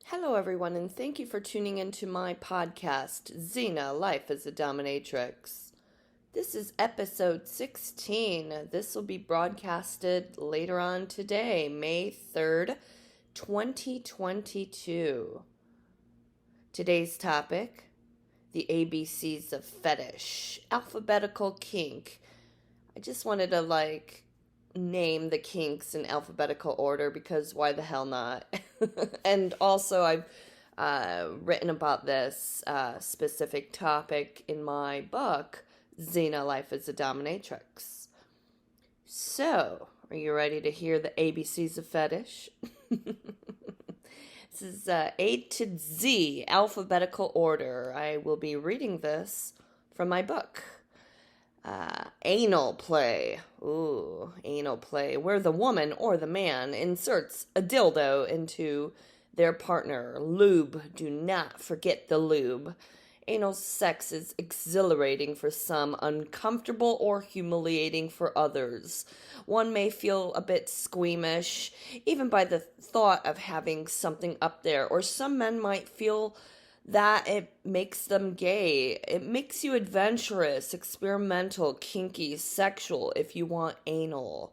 Hello, everyone, and thank you for tuning into my podcast, Xena, Life as a Dominatrix. This is episode 16. This will be broadcasted later on today, May 3rd, 2022. Today's topic, the ABCs of fetish, alphabetical kink. I just wanted to, name the kinks in alphabetical order because why the hell not? And also, I've written about this specific topic in my book, Xena, Life as a Dominatrix. So, are you ready to hear the ABCs of fetish? This is A to Z, alphabetical order. I will be reading this from my book. Anal play. Ooh, anal play. Where the woman or the man inserts a dildo into their partner. Lube. Do not forget the lube. Anal sex is exhilarating for some, uncomfortable or humiliating for others. One may feel a bit squeamish, even by the thought of having something up there, or some men might feel that it makes them gay. It makes you adventurous, experimental, kinky, sexual if you want anal.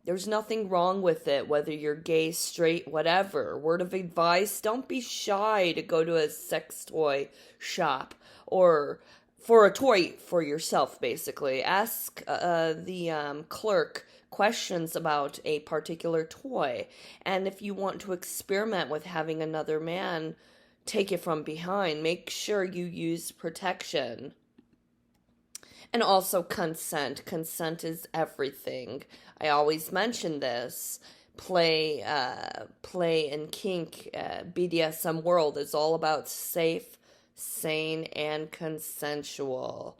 There's nothing wrong with it, whether you're gay, straight, whatever. Word of advice, don't be shy to go to a sex toy shop or for a toy for yourself, basically. Ask the clerk questions about a particular toy. And if you want to experiment with having another man take it from behind, make sure you use protection. And also consent. Consent is everything. I always mention this. Play in kink, BDSM world is all about safe, sane, and consensual.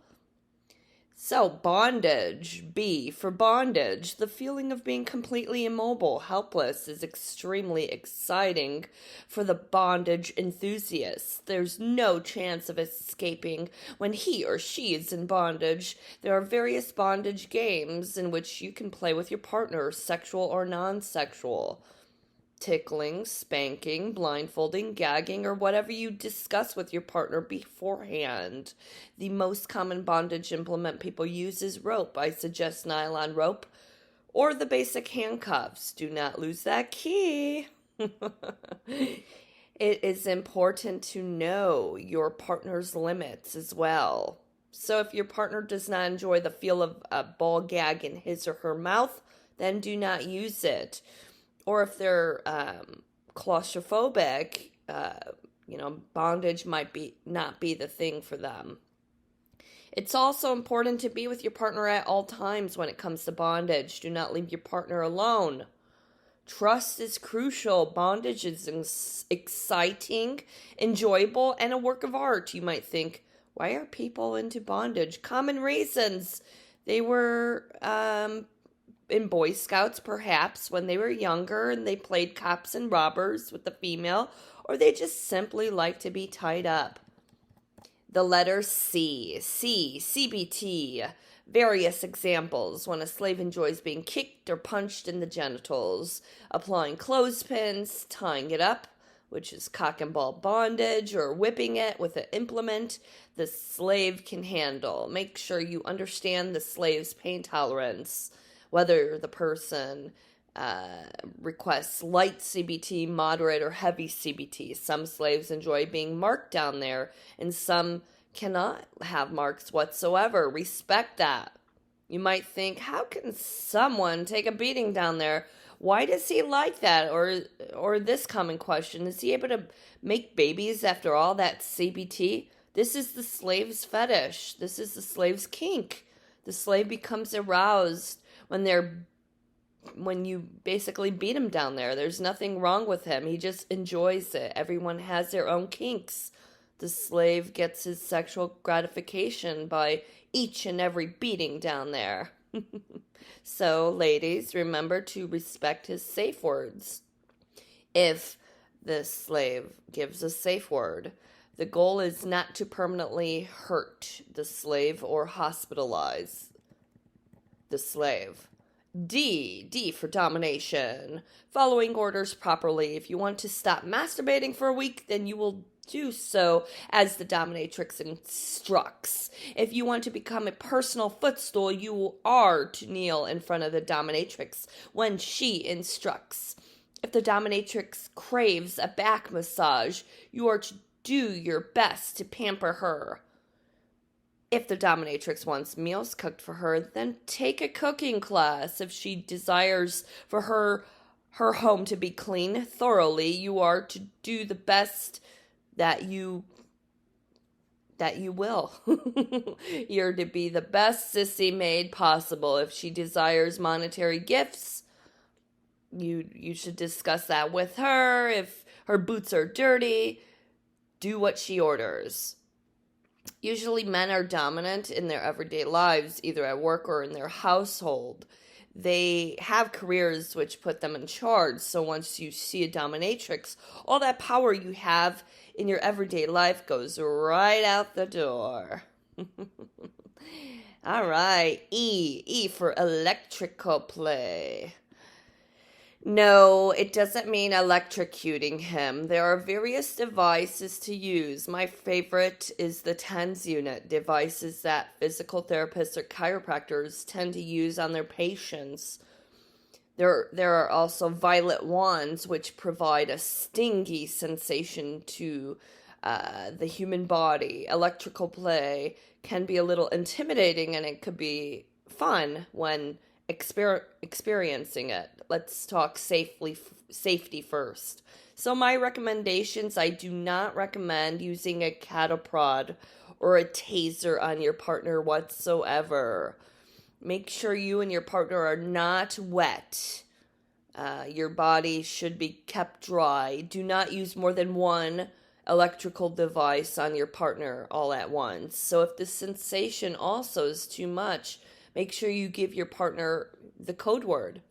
So, bondage. B for bondage. The feeling of being completely immobile, helpless, is extremely exciting for the bondage enthusiast. There's no chance of escaping when he or she is in bondage. There are various bondage games in which you can play with your partner, sexual or non-sexual. Tickling, spanking, blindfolding, gagging, or whatever you discuss with your partner beforehand. The most common bondage implement people use is rope. I suggest nylon rope or the basic handcuffs. Do not lose that key. It is important to know your partner's limits as well. So if your partner does not enjoy the feel of a ball gag in his or her mouth, then do not use it. Or if they're claustrophobic, bondage might not be the thing for them. It's also important to be with your partner at all times when it comes to bondage. Do not leave your partner alone. Trust is crucial. Bondage is exciting, enjoyable, and a work of art. You might think, why are people into bondage? Common reasons. They were in Boy Scouts, perhaps, when they were younger and they played cops and robbers with the female, or they just simply like to be tied up. The letter C. C, CBT. Various examples when a slave enjoys being kicked or punched in the genitals. Applying clothespins, tying it up, which is cock and ball bondage, or whipping it with an implement the slave can handle. Make sure you understand the slave's pain tolerance. Whether the person requests light CBT, moderate, or heavy CBT. Some slaves enjoy being marked down there, and some cannot have marks whatsoever. Respect that. You might think, how can someone take a beating down there? Why does he like that? Or this common question, is he able to make babies after all that CBT? This is the slave's fetish. This is the slave's kink. The slave becomes aroused when you basically beat him down there. There's nothing wrong with him. He just enjoys it. Everyone has their own kinks. The slave gets his sexual gratification by each and every beating down there. So, ladies, remember to respect his safe words. If the slave gives a safe word, the goal is not to permanently hurt the slave or hospitalize the slave. D for domination. Following orders properly. If you want to stop masturbating for a week, then you will do so as the dominatrix instructs. If you want to become a personal footstool, you are to kneel in front of the dominatrix when she instructs. If the dominatrix craves a back massage, you are to do your best to pamper her. If the dominatrix wants meals cooked for her, then take a cooking class. If she desires for her home to be clean thoroughly, you are to do the best that you will. You're to be the best sissy maid possible. If she desires monetary gifts, you should discuss that with her. If her boots are dirty, do what she orders. Usually men are dominant in their everyday lives, either at work or in their household. They have careers which put them in charge, so once you see a dominatrix, all that power you have in your everyday life goes right out the door. All right, E for electrical play. No, it doesn't mean electrocuting him. There are various devices to use. My favorite is the TENS unit, devices that physical therapists or chiropractors tend to use on their patients. There are also violet wands, which provide a stingy sensation to the human body. Electrical play can be a little intimidating, and it could be fun when experiencing it. Let's talk safety first. So my recommendations, I do not recommend using a cattle prod or a taser on your partner whatsoever. Make sure you and your partner are not wet. Your body should be kept dry. Do not use more than one electrical device on your partner all at once. So if the sensation also is too much, make sure you give your partner the code word.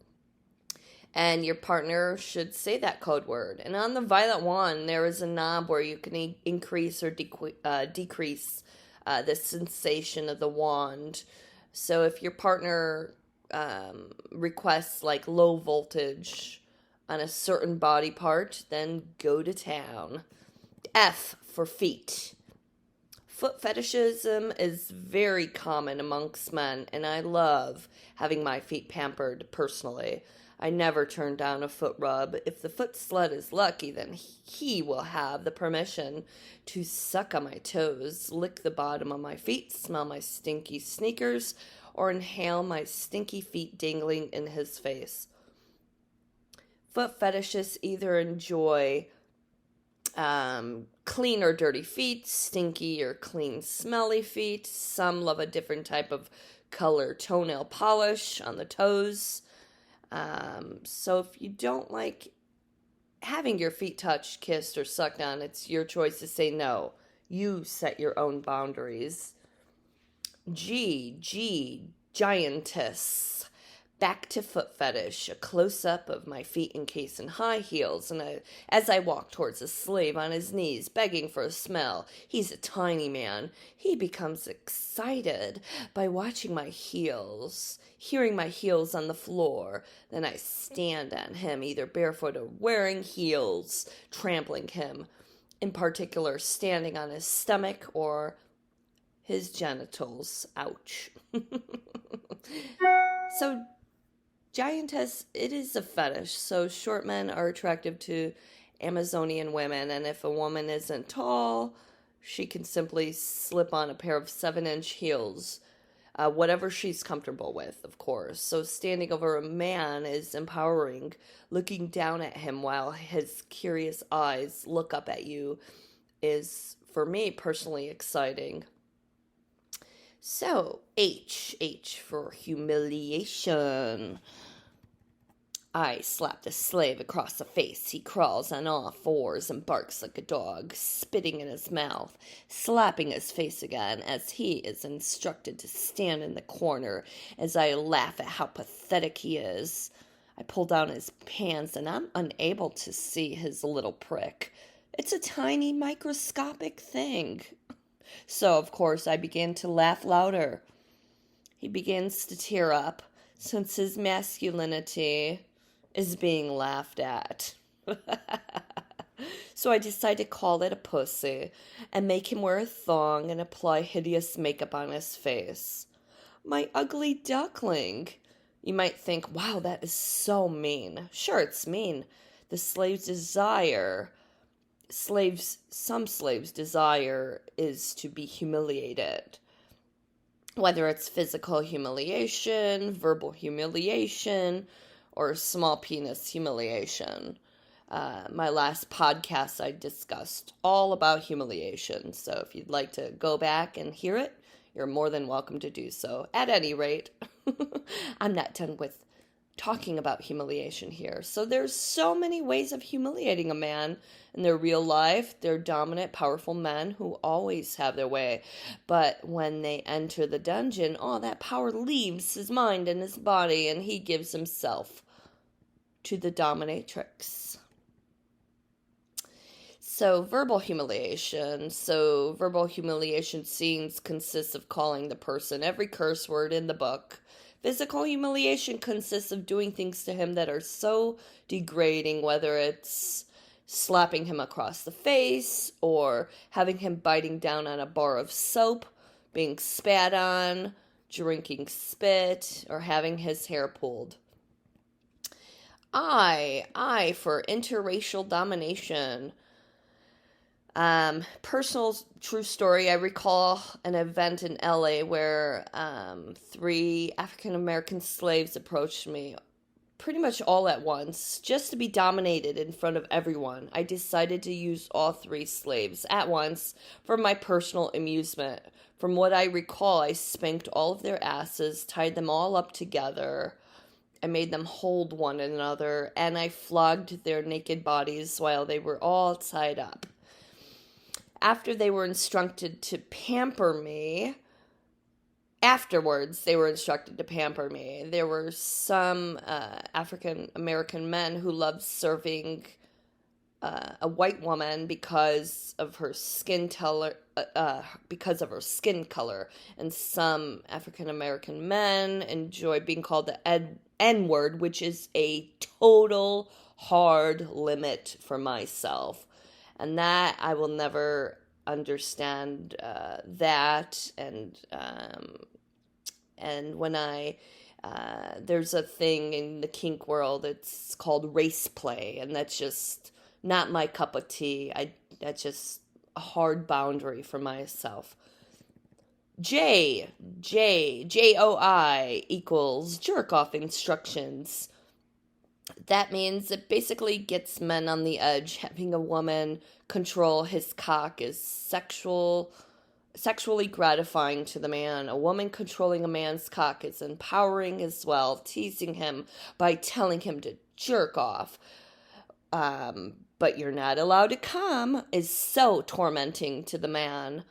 And your partner should say that code word. And on the violet wand, there is a knob where you can increase or decrease the sensation of the wand. So if your partner requests like low voltage on a certain body part, then go to town. F for feet. Foot fetishism is very common amongst men, and I love having my feet pampered personally. I never turn down a foot rub. If the foot slut is lucky, then he will have the permission to suck on my toes, lick the bottom of my feet, smell my stinky sneakers, or inhale my stinky feet dangling in his face. Foot fetishists either enjoy clean or dirty feet, stinky or clean smelly feet. Some love a different type of color toenail polish on the toes. So if you don't like having your feet touched, kissed, or sucked on, it's your choice to say no. You set your own boundaries. G, giantess. Back to foot fetish, a close-up of my feet encased in high heels, and as I walk towards a slave on his knees, begging for a smell. He's a tiny man. He becomes excited by watching my heels, hearing my heels on the floor. Then I stand on him, either barefoot or wearing heels, trampling him, in particular standing on his stomach or his genitals. Ouch. So, giantess, it is a fetish, so short men are attractive to Amazonian women, and if a woman isn't tall, she can simply slip on a pair of 7-inch heels, whatever she's comfortable with, of course. So standing over a man is empowering. Looking down at him while his curious eyes look up at you is, for me, personally exciting. So, H for humiliation. I slap the slave across the face. He crawls on all fours and barks like a dog, spitting in his mouth, slapping his face again as he is instructed to stand in the corner as I laugh at how pathetic he is. I pull down his pants and I'm unable to see his little prick. It's a tiny microscopic thing. So, of course, I begin to laugh louder. He begins to tear up, since his masculinity is being laughed at. So I decided to call it a pussy and make him wear a thong and apply hideous makeup on his face. My ugly duckling. You might think, wow, that is so mean. Sure, it's mean. The some slaves' desire is to be humiliated. Whether it's physical humiliation, verbal humiliation, or small penis humiliation. My last podcast, I discussed all about humiliation. So if you'd like to go back and hear it, you're more than welcome to do so. At any rate, I'm not done with talking about humiliation here. So there's so many ways of humiliating a man in their real life. They're dominant, powerful men who always have their way. But when they enter the dungeon, that power leaves his mind and his body, and he gives himself to the dominatrix. So verbal humiliation scenes consists of calling the person every curse word in the book. Physical humiliation consists of doing things to him that are so degrading, whether it's slapping him across the face or having him biting down on a bar of soap, being spat on, drinking spit, or having his hair pulled. I for interracial domination. Personal true story, I recall an event in LA where 3 African American slaves approached me pretty much all at once just to be dominated in front of everyone. I decided to use all 3 slaves at once for my personal amusement. From what I recall, I spanked all of their asses, tied them all up together. I made them hold one another, and I flogged their naked bodies while they were all tied up. After they were instructed to pamper me, there were some African American men who loved serving a white woman because of her skin color, and some African American men enjoy being called the N-word, which is a total hard limit for myself. And that, I will never understand that. And when there's a thing in the kink world, it's called race play. And that's just not my cup of tea. That's just a hard boundary for myself. JOI equals jerk off instructions. That means it basically gets men on the edge. Having a woman control his cock is sexually gratifying to the man. A woman controlling a man's cock is empowering as well, teasing him by telling him to jerk off. But you're not allowed to come is so tormenting to the man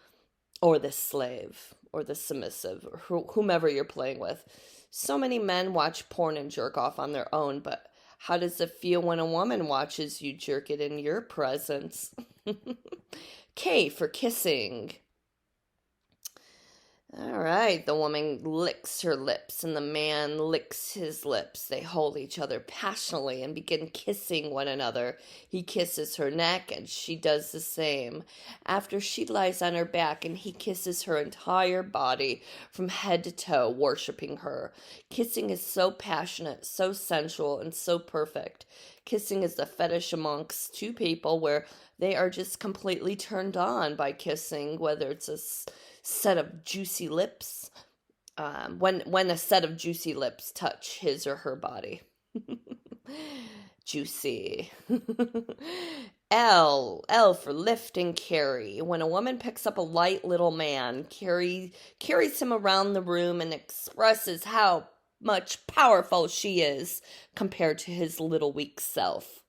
or the slave or the submissive or whomever you're playing with. So many men watch porn and jerk off on their own, but how does it feel when a woman watches you jerk it in your presence? K for kissing. All right, the woman licks her lips and the man licks his lips. They hold each other passionately and begin kissing one another. He kisses her neck and she does the same. After, she lies on her back and he kisses her entire body from head to toe, worshiping her. Kissing is so passionate, so sensual, and so perfect. Kissing is the fetish amongst 2 people where they are just completely turned on by kissing, whether it's a set of juicy lips, when a set of juicy lips touch his or her body. Juicy. L for lift and carry. When a woman picks up a light little man, carries him around the room and expresses how much powerful she is compared to his little weak self.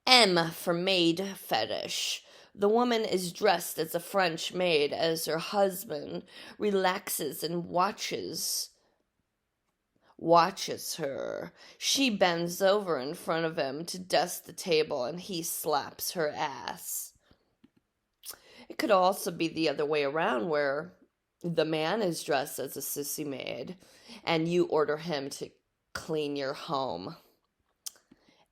M for maid fetish. The woman is dressed as a French maid as her husband relaxes and watches her. She bends over in front of him to dust the table and he slaps her ass. It could also be the other way around, where The man is dressed as a sissy maid, and you order him to clean your home.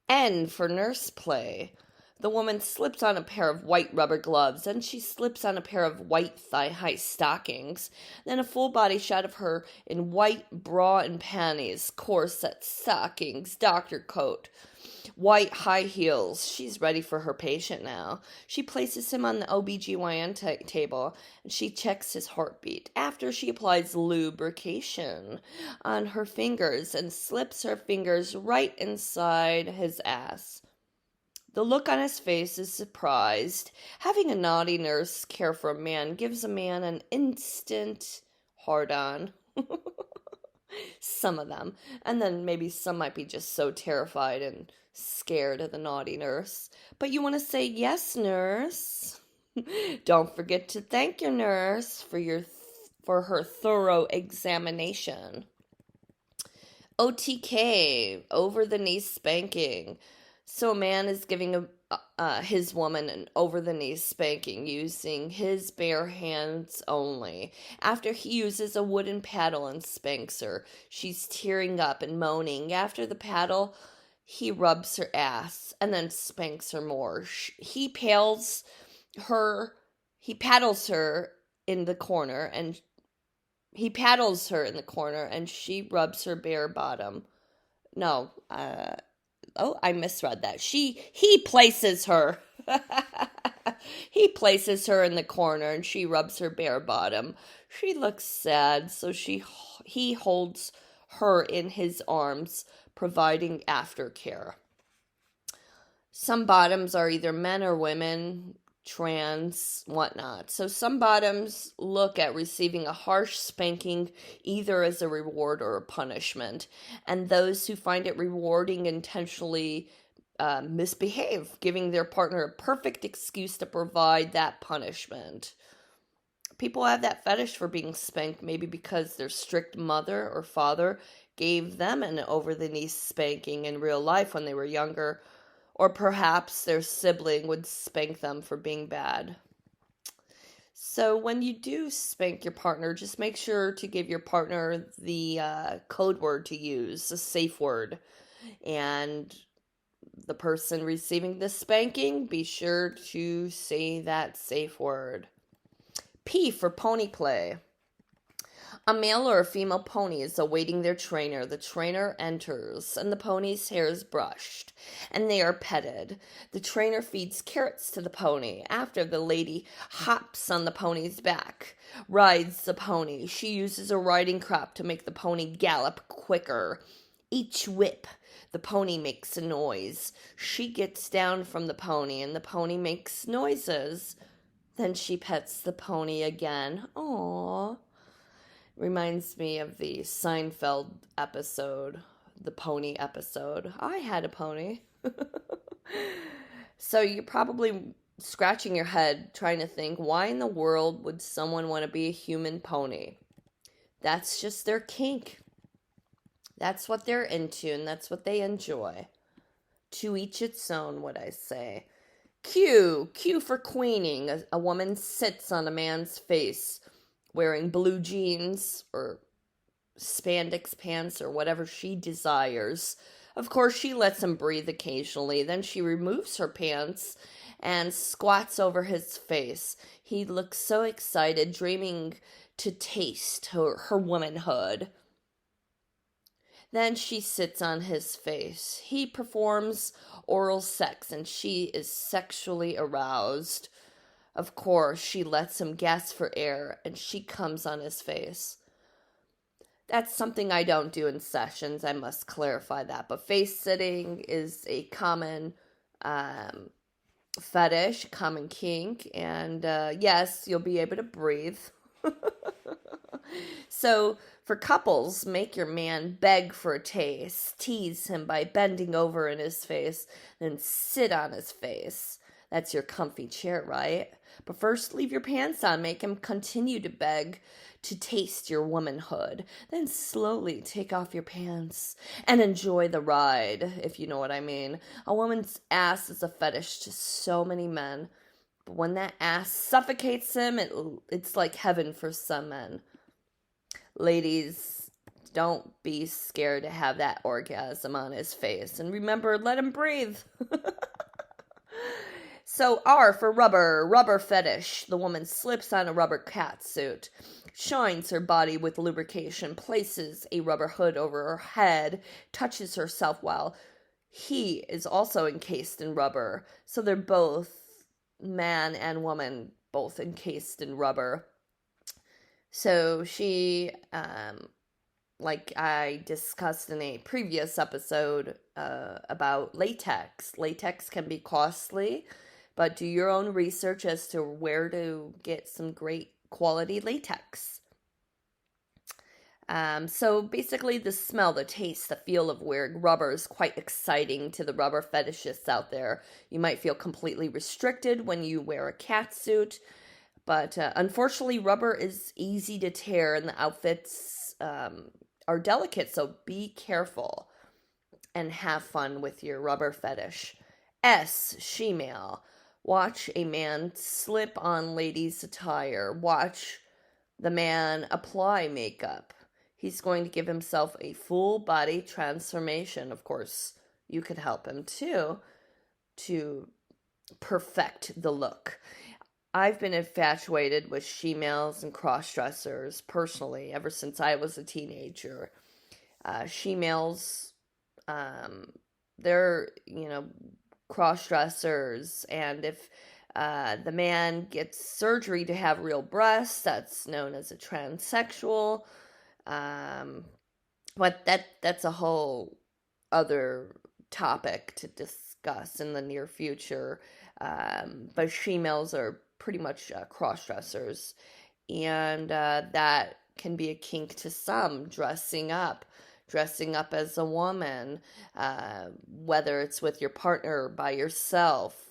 N for nurse play. The woman slips on a pair of white rubber gloves, and she slips on a pair of white thigh-high stockings. Then a full body shot of her in white bra and panties, corset, stockings, doctor coat, white high heels. She's ready for her patient now. She places him on the OBGYN table, and she checks his heartbeat. After, she applies lubrication on her fingers and slips her fingers right inside his ass. The look on his face is surprised. Having a naughty nurse care for a man gives a man an instant hard-on. Some of them. And then maybe some might be just so terrified and scared of the naughty nurse. But you want to say, yes, nurse. Don't forget to thank your nurse for her thorough examination. OTK, over the knee spanking. So a man is giving his woman an over-the-knee spanking using his bare hands only. After he uses a wooden paddle and spanks her, she's tearing up and moaning. After the paddle, he rubs her ass and then spanks her more. He paddles her in the corner, and she rubs her bare bottom. No, I misread that. He places her. He places her in the corner, and she rubs her bare bottom. She looks sad, so he holds her in his arms, providing aftercare. Some bottoms are either men or women, trans, whatnot. So some bottoms look at receiving a harsh spanking either as a reward or a punishment, and those who find it rewarding intentionally misbehave, giving their partner a perfect excuse to provide that punishment. People have that fetish for being spanked, maybe because their strict mother or father gave them an over-the-knee spanking in real life when they were younger, or perhaps their sibling would spank them for being bad. So when you do spank your partner, just make sure to give your partner the code word to use, a safe word. And the person receiving the spanking, be sure to say that safe word. P for pony play. A male or a female pony is awaiting their trainer. The trainer enters, and the pony's hair is brushed, and they are petted. The trainer feeds carrots to the pony. After, the lady hops on the pony's back, rides the pony. She uses a riding crop to make the pony gallop quicker. Each whip, the pony makes a noise. She gets down from the pony, and the pony makes noises. Then she pets the pony again. Aww. Reminds me of the Seinfeld episode, the pony episode. I had a pony. So you're probably scratching your head trying to think, why in the world would someone want to be a human pony? That's just their kink. That's what they're into, and that's what they enjoy. To each its own, would I say. Q for queening. A woman sits on a man's face, wearing blue jeans or spandex pants or whatever she desires. Of course, she lets him breathe occasionally. Then she removes her pants and squats over his face. He looks so excited, dreaming to taste her womanhood. Then she sits on his face. He performs oral sex, and she is sexually aroused. Of course, she lets him gasp for air, and she comes on his face. That's something I don't do in sessions, I must clarify that. But face sitting is a common fetish, common kink, and yes, you'll be able to breathe. So, for couples, make your man beg for a taste. Tease him by bending over in his face, then sit on his face. That's your comfy chair, right? But first, leave your pants on. Make him continue to beg to taste your womanhood. Then slowly take off your pants and enjoy the ride, if you know what I mean. A woman's ass is a fetish to so many men. But when that ass suffocates him, it's like heaven for some men. Ladies, don't be scared to have that orgasm on his face. And remember, let him breathe. So R for rubber, rubber fetish. The woman slips on a rubber catsuit, shines her body with lubrication, places a rubber hood over her head, touches herself while he is also encased in rubber. So they're both, man and woman, both encased in rubber. So she, like I discussed in a previous episode about latex. Latex can be costly, but do your own research as to where to get some great quality latex. So basically the smell, the taste, the feel of wearing rubber is quite exciting to the rubber fetishists out there. You might feel completely restricted when you wear a catsuit, but unfortunately rubber is easy to tear and the outfits are delicate, so be careful and have fun with your rubber fetish. S, shemale. Watch a man slip on ladies' attire. Watch the man apply makeup. He's going to give himself a full body transformation. Of course, you could help him too to perfect the look. I've been infatuated with shemales and cross-dressers personally ever since I was a teenager. Shemales, they're, cross-dressers, and if the man gets surgery to have real breasts, that's known as a transsexual. But that's a whole other topic to discuss in the near future. But shemales are pretty much cross-dressers, and that can be a kink to some, dressing up as a woman, whether it's with your partner or by yourself,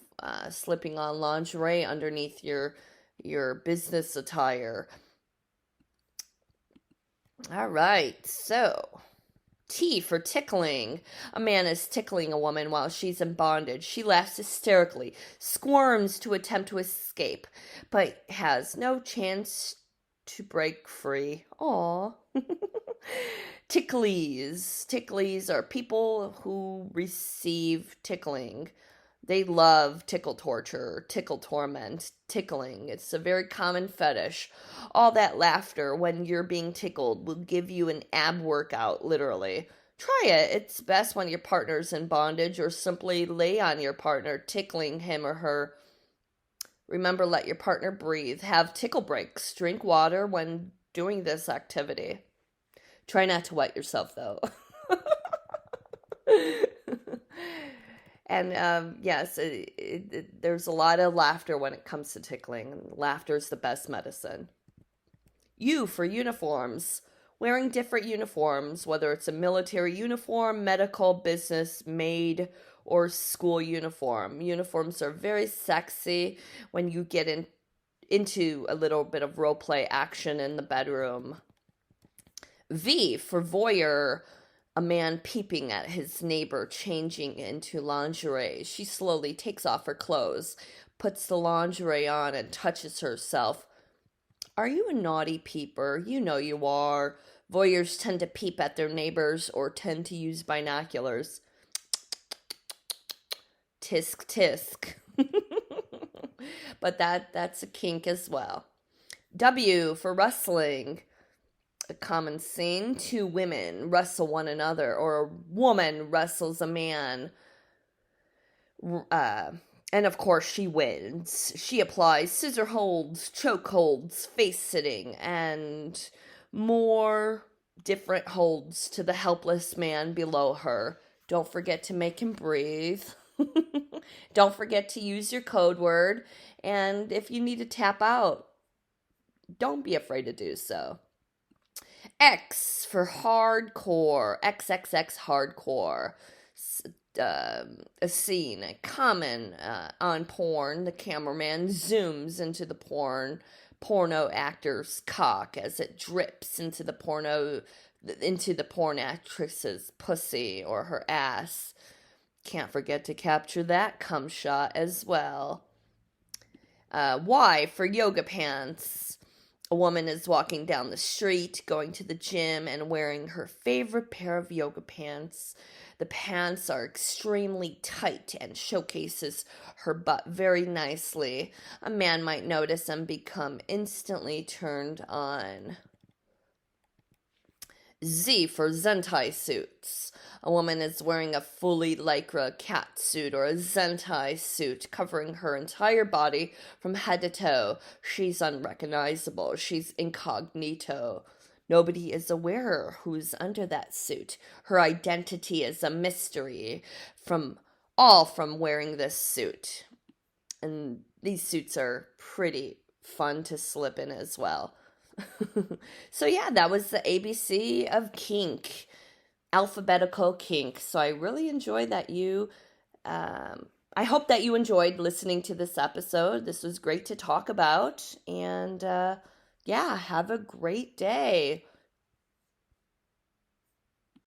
slipping on lingerie underneath your business attire. All right, so T for tickling. A man is tickling a woman while she's in bondage. She laughs hysterically, squirms to attempt to escape, but has no chance to break free. Aww. Ticklies. Ticklies are people who receive tickling. They love tickle torture, tickle torment, tickling. It's a very common fetish. All that laughter when you're being tickled will give you an ab workout, literally. Try it. It's best when your partner's in bondage, or simply lay on your partner, tickling him or her. Remember, let your partner breathe. Have tickle breaks. Drink water when doing this activity. Try not to wet yourself, though. And yes, there's a lot of laughter when it comes to tickling. Laughter is the best medicine. U for uniforms. Wearing different uniforms, whether it's a military uniform, medical, business, maid, or school uniform. Uniforms are very sexy when you get into a little bit of role play action in the bedroom. V for voyeur. A man peeping at his neighbor changing into lingerie. She slowly takes off her clothes, puts the lingerie on, and touches herself. Are you a naughty peeper? You know you are. Voyeurs tend to peep at their neighbors or tend to use binoculars. Tisk tisk. But that's a kink as well. W for wrestling. A common scene. Two women wrestle one another, or a woman wrestles a man. And of course she wins. She applies scissor holds, choke holds, face sitting, and more different holds to the helpless man below her. Don't forget to make him breathe. Don't forget to use your code word. And if you need to tap out, don't be afraid to do so. X for hardcore. XXX hardcore. A scene, common on porn. The cameraman zooms into the porno actor's cock as it drips into the porn actress's pussy or her ass. Can't forget to capture that cum shot as well. Y for yoga pants. A woman is walking down the street, going to the gym, and wearing her favorite pair of yoga pants. The pants are extremely tight and showcases her butt very nicely. A man might notice and become instantly turned on. Z for Zentai suits. A woman is wearing a fully lycra cat suit or a Zentai suit covering her entire body from head to toe. She's unrecognizable. She's incognito. Nobody is aware who's under that suit. Her identity is a mystery from wearing this suit. And these suits are pretty fun to slip in as well. So yeah, that was the ABC of Kink, alphabetical Kink. So I really enjoyed that I hope that you enjoyed listening to this episode. This was great to talk about. And yeah, have a great day.